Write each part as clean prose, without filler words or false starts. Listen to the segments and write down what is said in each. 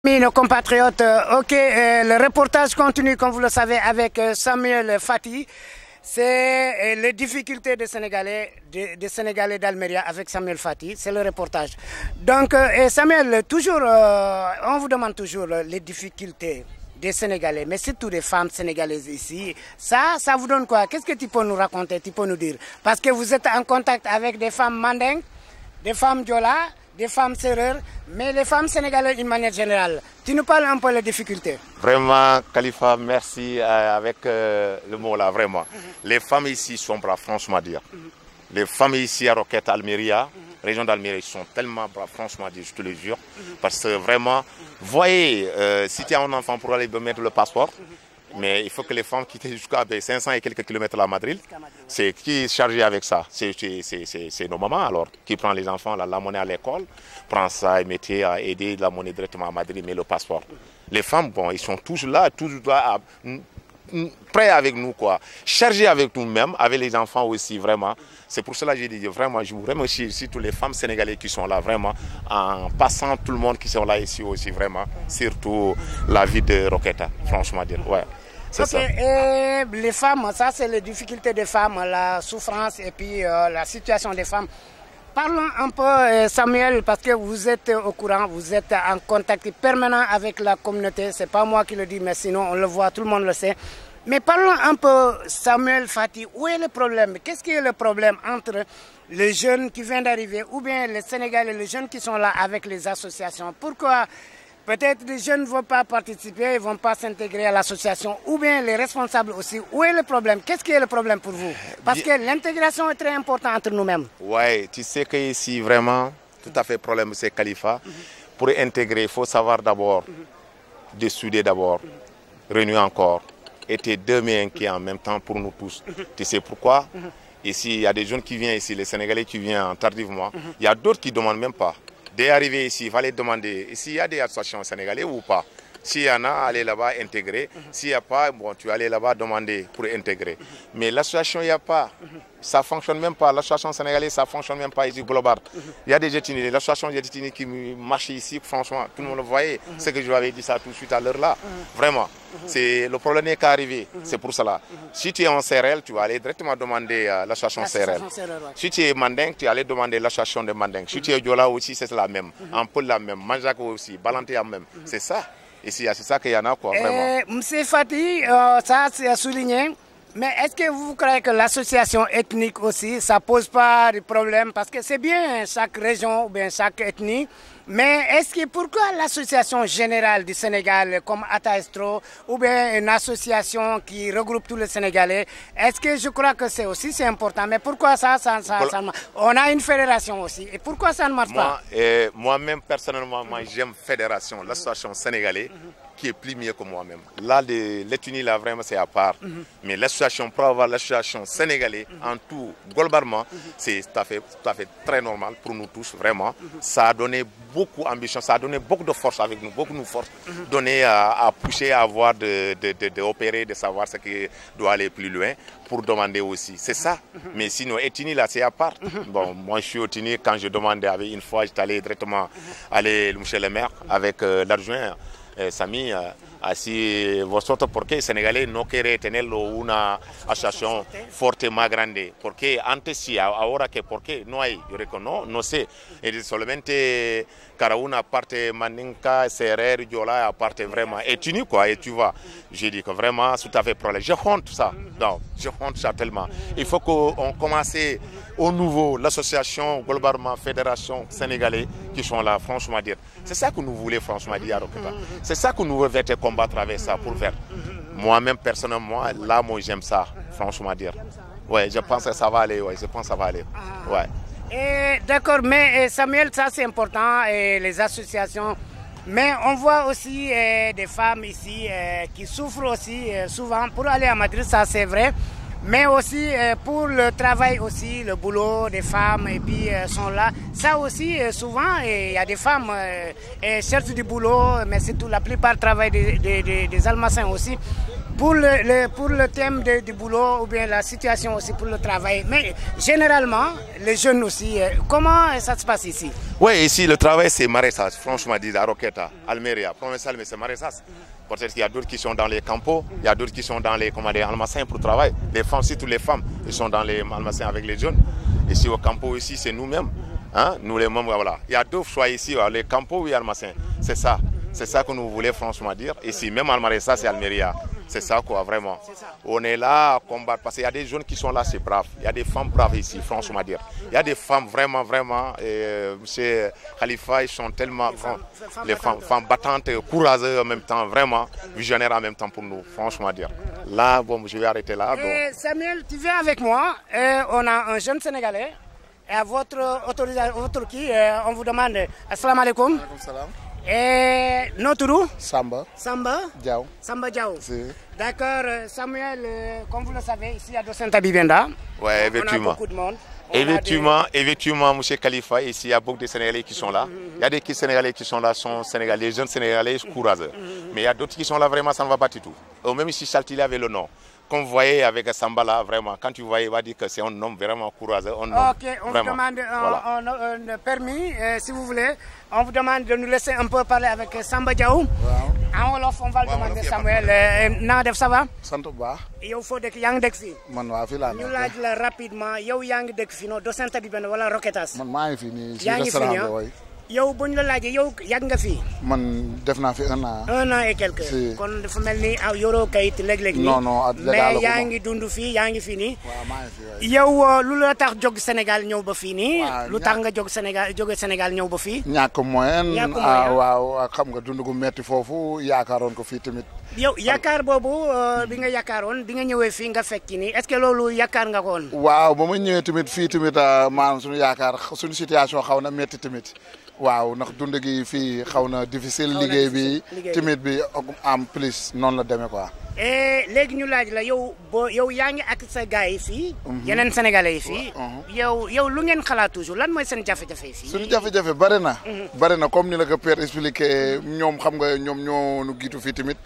Nos compatriotes, le reportage continue, comme vous le savez, avec Samuel Fati. C'est les difficultés des Sénégalais d'Almeria avec Samuel Fati, c'est le reportage. Donc, Samuel, toujours, on vous demande toujours les difficultés des Sénégalais, mais surtout des femmes sénégalaises ici. Ça vous donne quoi? Qu'est-ce que tu peux nous raconter, tu peux nous dire? Parce que vous êtes en contact avec des femmes mandingues, des femmes diola, des femmes sérères, mais les femmes sénégalaises d'une manière générale. Tu nous parles un peu des difficultés. Vraiment, Khalifa, merci avec le mot là, vraiment. Les femmes ici sont braves, franchement dire. Les femmes ici à Roquette, Almeria, région d'Almeria, sont tellement braves, franchement dire, je te le jure. Parce que vraiment, voyez, si tu as un enfant pour aller mettre le passeport, mais il faut que les femmes quittent jusqu'à 500 et quelques kilomètres à Madrid. C'est qui est chargé avec ça? C'est nos mamans alors, qui prend les enfants, la monnaie à l'école, prend ça et mettait à aider la monnaie directement à Madrid, mais le passeport. Les femmes, bon, ils sont tous là, prêts avec nous, quoi. Chargés avec nous-mêmes, avec les enfants aussi, vraiment. C'est pour cela que j'ai dit, vraiment, je vous remercie ici, toutes les femmes sénégalaises qui sont là, vraiment, en passant tout le monde qui sont là ici aussi, vraiment, surtout la vie de Roqueta, franchement dire, ouais. C'est ça. Et les femmes, ça c'est les difficultés des femmes, la souffrance et puis la situation des femmes. Parlons un peu, Samuel, parce que vous êtes au courant, vous êtes en contact permanent avec la communauté. C'est pas moi qui le dis, mais sinon on le voit, tout le monde le sait. Mais parlons un peu, Samuel Fati, où est le problème? Qu'est-ce qui est le problème entre les jeunes qui viennent d'arriver ou bien les Sénégalais, les jeunes qui sont là avec les associations? Pourquoi peut-être les jeunes ne vont pas participer, ils ne vont pas s'intégrer à l'association, ou bien les responsables aussi? Où est le problème? Qu'est-ce qui est le problème pour vous? Parce que l'intégration est très importante entre nous-mêmes. Oui, tu sais qu'ici, vraiment, tout à fait problème, c'est Khalifa. Pour intégrer, il faut savoir d'abord, dessouder d'abord, réunir encore, et deux mains qui en même temps pour nous tous. Tu sais pourquoi? Ici, il y a des jeunes qui viennent ici, les Sénégalais qui viennent tardivement. Il y a d'autres qui ne demandent même pas. Dès arriver ici, il fallait demander s'il y a des associations sénégalaises ou pas. S'il y en a, allez là-bas intégrer. S'il n'y a pas, bon, tu allais là-bas demander pour intégrer. Mais l'association, il n'y a pas. Ça ne fonctionne même pas. L'association sénégalaise, ça ne fonctionne même pas ici, global. Il y a des Jetini, l'association Jetini qui marche ici, franchement, tout le monde le voyait. C'est que je vous avais dit ça tout de suite à l'heure là. Vraiment. Le problème n'est qu'arrivé. C'est pour cela. Si tu es en CRL, tu vas aller directement demander l'association CRL. Si tu es Manding, tu vas aller demander l'association de Manding. Si tu es Diola aussi, c'est la même. Un peu la même. Manjako aussi. Balanté la même. C'est ça. Ici, c'est ça qu'il y en a, quoi, vraiment. Monsieur Fati, ça c'est souligné. Mais est-ce que vous croyez que l'association ethnique aussi, ça ne pose pas de problème? Parce que c'est bien chaque région ou bien chaque ethnie. Mais est-ce que pourquoi l'association générale du Sénégal comme Ataestro ou bien une association qui regroupe tous les Sénégalais, est-ce que je crois que c'est important? Mais pourquoi ça on a une fédération aussi. Et pourquoi ça ne marche pas? Moi-même, personnellement, j'aime fédération, l'association sénégalaise, qui est plus mieux que moi-même. Là, l'ethnie, là, vraiment, c'est à part. Mais l'association, pour avoir l'association sénégalaise, en tout, globalement, c'est tout à fait très normal pour nous tous, vraiment. Ça a donné beaucoup d'ambition, ça a donné beaucoup de force avec nous, beaucoup de force, donné à pousser, à avoir, d'opérer, de savoir ce qui doit aller plus loin, pour demander aussi. C'est ça. Mais sinon, ethnie, là, c'est à part. Bon, moi, je suis ethnie, quand je demandais, une fois, j'étais allé directement aller chez le maire avec l'adjoint. Sami, si vosotros, porque Sénégalais no quiere tener una asociación fuerte más grande, porque antes sí, ahora que, ¿por qué no hay? Yo digo, no sé, es solamente cada una parte Mandinka, Serer, Yola, aparte vraiment, et tu n'y quoi, et tu vois, j'ai dit que vraiment, tout à fait problème. Je honte ça, non, je honte ça tellement. Il faut qu'on commence au nouveau, l'association, globalement, fédération sénégalaise qui sont là, franchement dire. C'est ça que nous voulons, franchement dire, à Roqueta. C'est ça que nous voulons combattre avec ça, pour faire. Moi-même, personnellement, là, moi, j'aime ça, franchement dire. Ouais, je pense que ça va aller, ouais, je pense que ça va aller. Ouais. D'accord, mais Samuel, ça c'est important, et les associations. Mais on voit aussi des femmes ici qui souffrent aussi souvent pour aller à Madrid, ça c'est vrai. Mais aussi pour le travail aussi, le boulot des femmes et puis sont là. Ça aussi souvent il y a des femmes cherchent du boulot, mais surtout la plupart travaillent des almassins aussi. pour le thème du boulot ou bien la situation aussi pour le travail. Mais généralement, les jeunes aussi, comment ça se passe ici? Oui, ici, le travail, c'est maraîchage. Franchement, dit à Roqueta, Almeria, Provençal, mais c'est maraîchage. Peut-être qu'il y a d'autres qui sont dans les campos, il y a d'autres qui sont dans les almaciens pour travailler. Les femmes, surtout les femmes, ils sont dans les almaciens avec les jeunes. Ici, au campo, ici, c'est nous-mêmes. Hein? Nous, les membres, voilà. Il y a deux choix ici, les campos ou les almaciens. C'est ça. C'est ça que nous voulons franchement dire. Ici, même en maraîchage, c'est Almeria. C'est ça, quoi, vraiment. On est là à combattre parce qu'il y a des jeunes qui sont là, c'est brave. Il y a des femmes braves ici, franchement dire. Il y a des femmes vraiment, vraiment. Monsieur Khalifa, ils sont tellement. Les femmes battantes, courageuses en même temps, vraiment, visionnaires en même temps pour nous, franchement dire. Là, bon, je vais arrêter là. Samuel, tu viens avec moi. On a un jeune Sénégalais. Et à votre autorisation, on vous demande. Assalamu alaikum. Et notre nom? Samba. Samba Diaw. Samba Diaw. Si. D'accord, Samuel, comme vous le savez, ici à Docenta Bibenda. Oui, effectivement. On a beaucoup de monde. Effectivement, M. Khalifa, ici, il y a beaucoup de Sénégalais qui sont là. Il y a des Sénégalais qui sont là, sont Sénégalais, les jeunes Sénégalais courageux. Mais il y a d'autres qui sont là, vraiment, ça ne va pas du tout. Même ici, Chaltili avait le nom. Comme vous voyez avec Samba là, vraiment, quand tu voyais, il va dire que c'est un homme vraiment courageux. Ok, on vous demande un permis, si vous voulez. On vous demande de nous laisser un peu parler avec Samba Diaw. En wolof, on va le demander Samuel. Nadef, ça va? sant bu baax. yow foo dëkk yaa ngi dëkk fii. man waa fii laa ñu laaj la rapidement yow yaa ngi dëkk fii non Docenta Bibenda wala Roquetas. man maa ngi fii nii si yaa ngi restaurant fii bi way. yow bu ñu la laajee yow yàgg nga fii. man def naa fi 1 an. 1 an et quelque. Si. kon dafa mel ni yoroo kayit léeg-léeg nii. non mais yaa ngi dund fii yaa ngi fii nii. waaw maa ngi fii waay. yow lu la tax jóg Sénégal ñëw ba fii nii. waaw lu tax nga jóge Sénégal ñëw ba fii. ñàkk moyen. ñàkk moyen. waaw xam nga dund gu metti foofu yaakaaroon ko fii tamit. yow yaakaar boobu bi nga yaakaaroon bi nga ñëwee fii nga fekki nii est-ce que loolu yaakaar nga ko woon. waaw ba ma ñëwee tamit fii tamit maanaam suñu yaakaar suñu situation xaw na metti tamit. waaw ndax dund gi fii xaw na difficile liggéey bi tamit bi en plus noonu la demee quoi. léegi ñu laaj la yow yaa ngi ak sa gars yi fii. yeneen sénégalais yi fii. yow lu ngeen xalaat toujours lan mooy seen jafe-jafe yi fii. suñu jafe-jafe bari na. bari na comme ni la ko père expliqué ñoom xam nga ñoom ñoo nu giitu fii tamit.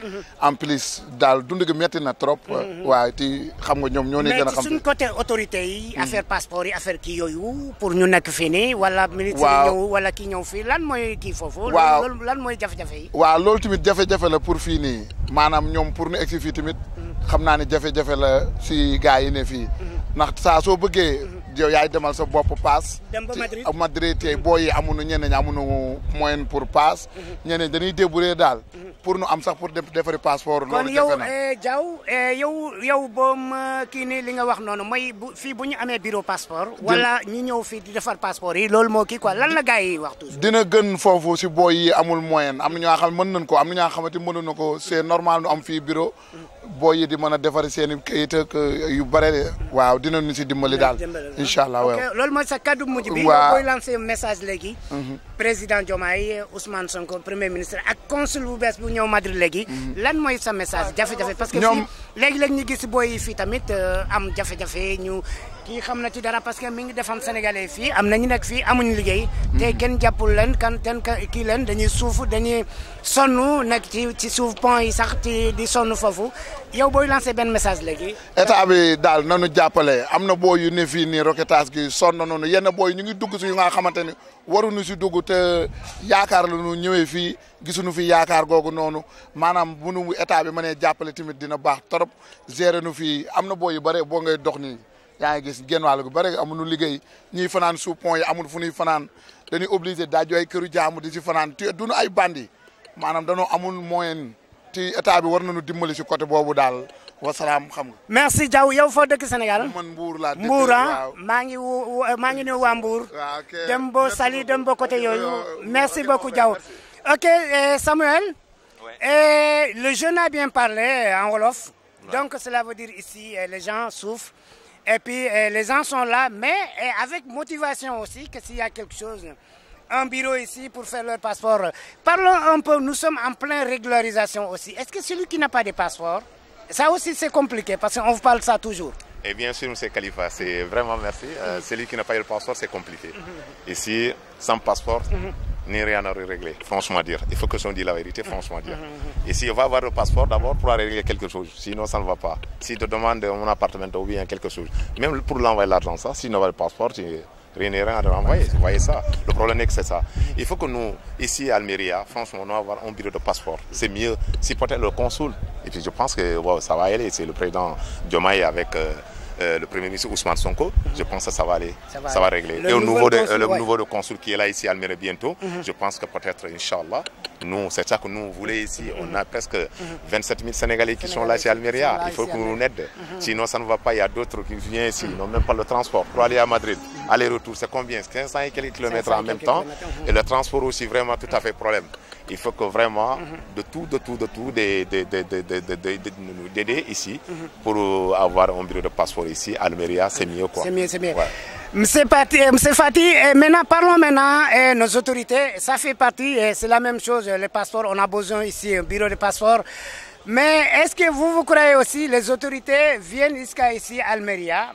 en plus daal dund gi metti na trop. waaye ti xam nga ñoom ñoo ni gën a xam. mais ci suñ côté autorité yi. affaire passeport yi affaire kii yooyu pour ñu nekk fii nii wala. ministre yi ñëw wala kii ñëw fii lan mooy kii foofu. waaw lan mooy jafe-jafe yi. waaw loolu tamit jafe-jafe la pour fii nii maanaam ñoom pour nu egsi fii tamit xam naa ne jafe-jafe la si gars yi ne fii ndax saa soo bëggee yow yaay demal sa bopp paas. dem ba Madrid Madrid tey boo yi amuñu ñeneen ñi amuñu moyen pour paas. ñeneen dañuy débrouiller daal pour nu am sax pour defari passeport. loolu jafe na kon yow boom kii nii li nga wax noonu mooy fii bu ñu amee bureau passeport. wala ñu ñëw fii di defar passeport yi loolu moo kii quoi lan la gars yi wax toujours. dina gën foofu si booy yi amul moyen am na ñoo xam mën nañ ko am na ñoo xamante mënuñu ko c'est normal nu am fii bureau. booy yi di mën a defari seen i kayit ak yu bare. waaw dinañu si dimbali daal. incha allah waaw loolu mooy sa kaddu mujj bi. waaw booy lancer message léegi. président Diomaye Ousmane Sonko premier ministre ak consul bu bees bu ñëw Madrid léegi. lan mooy sa message jafe-jafe. parce que fii léegi-léegi ñu gis booy yi fii tamit am jafe-jafe ñu kii xam na ci dara parce que mi ngi defam sénégalais fii am na ñu nekk fii amuñu liggéey. te kenn jàppul leen kii leen dañuy dañuy sonn nekk ci suuf pont yi sax di sonn foofu yow booy lancer benn message léegi. état bi daal nanu jàppale am na booy yu ne fii nii Roquetas gi sonn noonu yenn booy ñu ngi dugg si yu nga xamante ni waruñu si dugg te yaakaar la ñu ñëwee fii gisuñu fi yaakaar googu noonu maanaam bu nu état bi mënee jàppale tamit dina baax trop gérer nu fii am na booy yu bare boo ngay dox nii yaa ngi gis genn wàll gu bare amuñu liggéey ñuy fanaan sous pont yi amul fu ñuy fanaan dañuy obligé daajoo ay këru jaamu di si fanaan te duñu ay bandi maanaam danoo amul moyen ci état bi war nañu dimbali si côté boobu daal wasalaam xam nga. merci Diaw yow foo dëkk Sénégal. man Mbour laa dëkk Mbour maa ngi nuyu waa Mbour. dem ba Saly dem ba côté yooyu. merci beaucoup Diaw. ok Samuel. le jeune a bien parlé en wolof. donc cela veut dire ici les gens souffrent. Et puis les gens sont là, mais avec motivation aussi, que s'il y a quelque chose, un bureau ici pour faire leur passeport. Parlons un peu, nous sommes en pleine régularisation aussi. Est-ce que celui qui n'a pas de passeport, ça aussi c'est compliqué, parce qu'on vous parle ça toujours. Et bien sûr, M. Khalifa, c'est vraiment merci. Celui qui n'a pas eu le passeport, c'est compliqué. Ici, sans passeport, ni rien à régler, franchement dire. Il faut que je dise la vérité, franchement dire. Et si on va avoir le passeport d'abord pour régler quelque chose, sinon ça ne va pas. Si tu demandes mon appartement ou bien quelque chose, même pour l'envoyer l'argent, ça, si on n'a pas le passeport, rien n'est rien à renvoyer. Vous voyez ça. Le problème est que c'est ça. Il faut que nous, ici à Almeria, franchement, on va avoir un bureau de passeport. C'est mieux. Si peut-être le consul. Et puis je pense que wow, ça va aller. C'est le président Diomaye avec le Premier ministre Ousmane Sonko. Je pense que ça va aller. Ça va régler. Et au nouveau de consul qui est là ici à Almeria bientôt, je pense que peut-être, Inch'Allah, nous, c'est ça que nous voulons ici. On a presque 27 000 Sénégalais qui sont là ici à Almeria. Il faut qu'on nous aide. Sinon, ça ne va pas. Il y a d'autres qui viennent ici. Ils n'ont même pas le transport pour aller à Madrid. Aller-retour, c'est combien? 1500 et quelques kilomètres en même temps. Et le transport aussi, vraiment, tout à fait problème. Il faut que vraiment, d'aider ici pour avoir un bureau de passeport ici, à Almeria, c'est mieux quoi. C'est mieux, c'est mieux. Ouais. Monsieur Fati, maintenant, parlons maintenant de nos autorités. Ça fait partie, c'est la même chose, les passeports, on a besoin ici, un bureau de passeport. Mais est-ce que vous croyez aussi les autorités viennent jusqu'à ici, Almeria,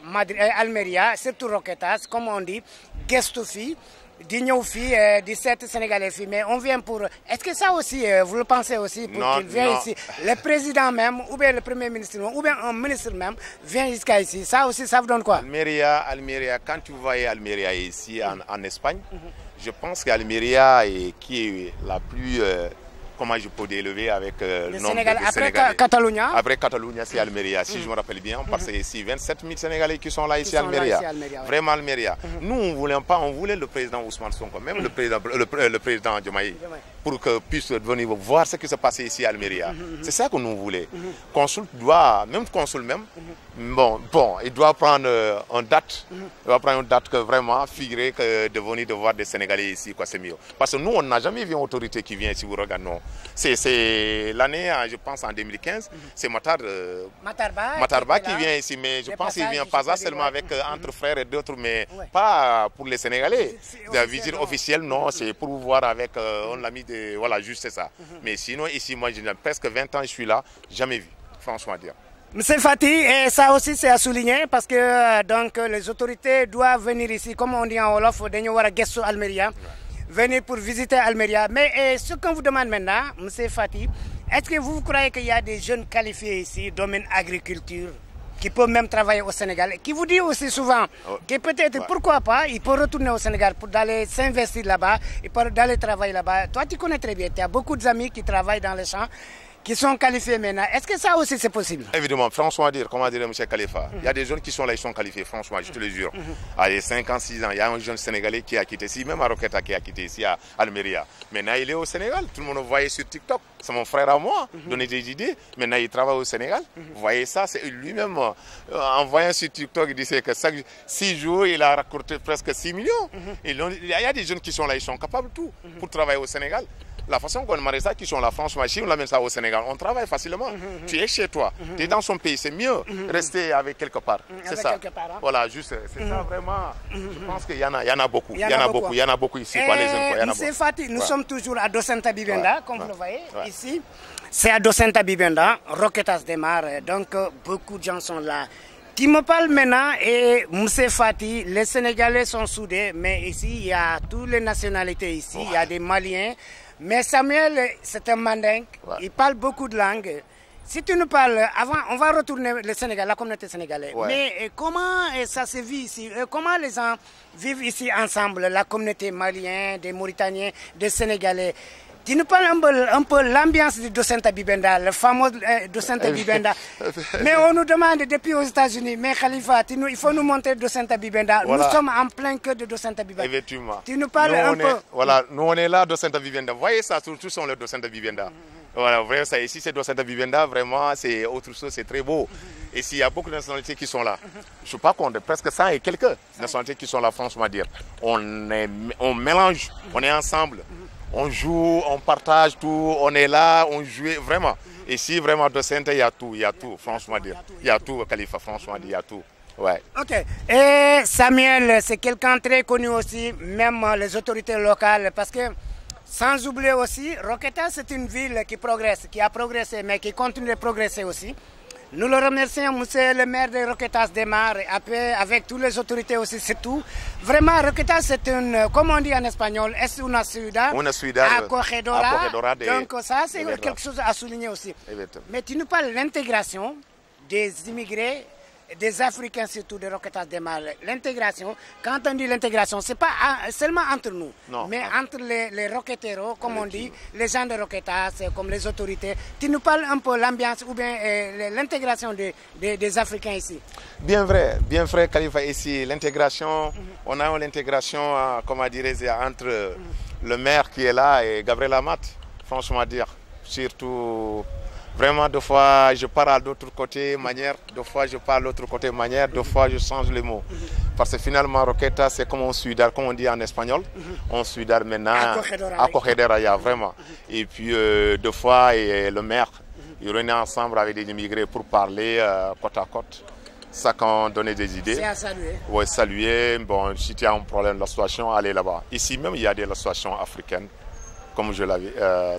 Almeria, surtout Roquetas, comme on dit, Gestofi, Digno Fi, 17 Sénégalais filles, mais on vient pour... Est-ce que ça aussi, vous le pensez aussi, pour qu'il vienne ici, le président même, ou bien le premier ministre, ou bien un ministre même, vient jusqu'à ici, ça aussi, ça vous donne quoi? Almeria, quand tu voyais Almeria ici, en Espagne, je pense qu'Almeria est qui est la plus... comment je peux élever avec le nombre de Sénégalais. Après Catalogne. Après Catalogne, c'est Almeria, si je me rappelle bien, parce que ici, 27 000 Sénégalais qui sont là ici à Almeria. Vraiment Almeria. Nous, on ne voulait pas, on voulait le président Ousmane Sonko, même le président Diomaye, pour qu'il puisse venir voir ce qui se passait ici à Almeria. C'est ça que nous voulons. Consul doit, même consul même, bon, il doit prendre une date. Il doit prendre une date que vraiment figurer que de venir de voir des Sénégalais ici, quoi, c'est mieux. Parce que nous, on n'a jamais vu une autorité qui vient ici, vous regardez. C'est l'année, je pense, en 2015, c'est Matarba qui vient ici, mais je pense qu'il vient pas ça seulement avec entre frères et d'autres, mais pas pour les Sénégalais. La visite officielle, non, c'est pour voir avec un ami de... Voilà, juste ça. Mais sinon, ici, moi, j'ai presque 20 ans, je suis là, jamais vu, franchement dire. Monsieur Fati, et ça aussi c'est à souligner parce que donc, les autorités doivent venir ici, comme on dit en Wolof, de Almeria. Venir pour visiter Almeria. Mais ce qu'on vous demande maintenant, M. Fati, est-ce que vous croyez qu'il y a des jeunes qualifiés ici, domaine agriculture, qui peuvent même travailler au Sénégal, qui vous dit aussi souvent que peut-être, pourquoi pas, ils peuvent retourner au Sénégal pour aller s'investir là-bas, ils peuvent aller travailler là-bas. Toi, tu connais très bien, tu as beaucoup d'amis qui travaillent dans les champs, qui sont qualifiés maintenant. Est-ce que ça aussi c'est possible? Évidemment, franchement dire, comment dire M. Khalifa, il y a des jeunes qui sont là, ils sont qualifiés, franchement, je te le jure. À 5 ans, 6 ans, il y a un jeune Sénégalais qui a quitté ici, même à Roqueta qui a quitté ici à Almeria. Maintenant, il est au Sénégal, tout le monde le voyait sur TikTok. C'est mon frère à moi, donner des idées. Maintenant, il travaille au Sénégal. Vous voyez ça, c'est lui-même, en voyant sur TikTok, il disait que chaque 6 jours, il a raccordé presque 6 millions. Il y a des jeunes qui sont là, ils sont capables de tout pour travailler au Sénégal. La façon qu'on aimerait ça, qui sont là, franchement, si on l'amène ça au Sénégal, on travaille facilement. Tu es chez toi, tu es dans son pays, c'est mieux rester avec quelque part. C'est ça. Voilà, juste, c'est ça vraiment. Je pense qu'il y en a beaucoup. Il y en a beaucoup ici, quoi, les jeunes. Monsieur Fati, nous sommes toujours à Docenta Bibenda, comme vous le voyez, ici. C'est à Docenta Bibenda, Roquetas démarre, donc beaucoup de gens sont là. Tu me parles maintenant, et Moussé Fati, les Sénégalais sont soudés, mais ici, il y a toutes les nationalités ici, il y a des Maliens. Mais Samuel, c'est un mandingue, il parle beaucoup de langues. Si tu nous parles, avant, on va retourner le Sénégal, la communauté sénégalaise. Mais comment ça se vit ici? Comment les gens vivent ici ensemble, la communauté malienne, des Mauritaniens, des Sénégalais? Tu nous parles un peu l'ambiance de Docenta Bibenda, le fameux Docenta Bibenda. Mais on nous demande depuis aux États-Unis, mais Khalifa, il faut nous montrer Docenta Bibenda. Voilà. Nous sommes en plein cœur de Docenta Bibenda. Effectivement. Tu nous parles un peu. Voilà, nous on est là, Docenta Bibenda. Vous voyez ça, surtout sur le Docenta Bibenda. Voilà, vraiment, ça ici, c'est Docenta Bibenda, vraiment, c'est autre chose, c'est très beau. Et s'il y a beaucoup de nationalités qui sont là, je ne sais pas qu'on est presque 100 et quelques nationalités qui sont là, franchement dire. On mélange, on est ensemble. On joue, on partage tout, on est là, on joue vraiment. Ici, vraiment, Docenta, il y a tout, franchement dire. Il y a tout, Khalifa, franchement dire, il y a tout. Ouais. Ok. Et Samuel, c'est quelqu'un très connu aussi, même les autorités locales, parce que, sans oublier aussi, Roqueta, c'est une ville qui progresse, qui a progressé, mais qui continue de progresser aussi. Nous le remercions, monsieur le maire de Roquetas Démarre, avec toutes les autorités aussi, c'est tout. Vraiment, Roquetas, c'est une, comme on dit en espagnol, es una ciudad acogedora. Donc ça, c'est quelque chose à souligner aussi. Mais tu nous parles de l'intégration des immigrés, des Africains surtout de Roquetas Démarre. L'intégration, quand on dit l'intégration, ce n'est pas seulement entre nous, mais entre les roqueteros, comme on dit, les gens de Roquetas, comme les autorités. Tu nous parles un peu l'ambiance ou bien l'intégration des Africains ici. Bien vrai, Khalifa, ici, l'intégration, on a l'intégration, comment dirais-je, entre le maire qui est là et Gabriel Amat, franchement dire, surtout... Vraiment, deux fois, je parle à l'autre côté manière, deux fois, je parle à l'autre côté manière, deux fois, je change les mots. Parce que finalement, Roquetas, c'est comme on suidar, comme on dit en espagnol. On suidar maintenant à Acogedora, vraiment. Et puis, deux fois, et le maire, ils réunissent ensemble avec des immigrés pour parler côte à côte. Ça qu'on donnait des idées. C'est à saluer. Oui, saluer. Bon, si tu as un problème de la situation, allez là-bas. Ici même, il y a des associations africaines. Comme je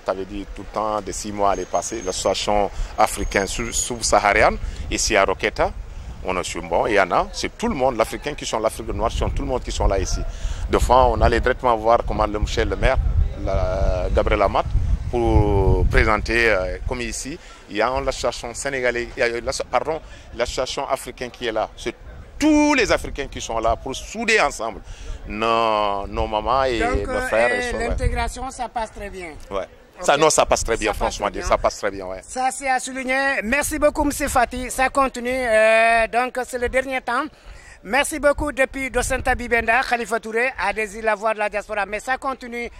t'avais dit tout le temps, de 6 mois à passé, l'association africaine subsaharienne, ici à Roqueta, on a bon, il y en a, c'est tout le monde, l'Africain qui sont l'Afrique noire, c'est tout le monde qui sont là ici. Des fois, on allait directement voir comment le maire, Gabriel Amat, pour présenter, comme ici, il y a l'association sénégalaise, l'association africaine qui est là. C'est tous les Africains qui sont là pour souder ensemble nos mamans et nos frères. Donc, l'intégration, ça passe très bien. Ouais. Okay. Ça passe très bien, franchement, ça passe très bien. Ouais. Ça, c'est à souligner. Merci beaucoup, M. Fati. Ça continue. Donc, c'est le dernier temps. Merci beaucoup depuis Docenta Bibenda, Khalifa Touré, à Désir la voix de la diaspora. Mais ça continue.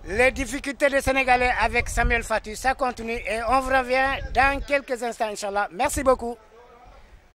Les difficultés des Sénégalais avec Samuel Fati, ça continue. Et on revient dans quelques instants, Inch'Allah. Merci beaucoup.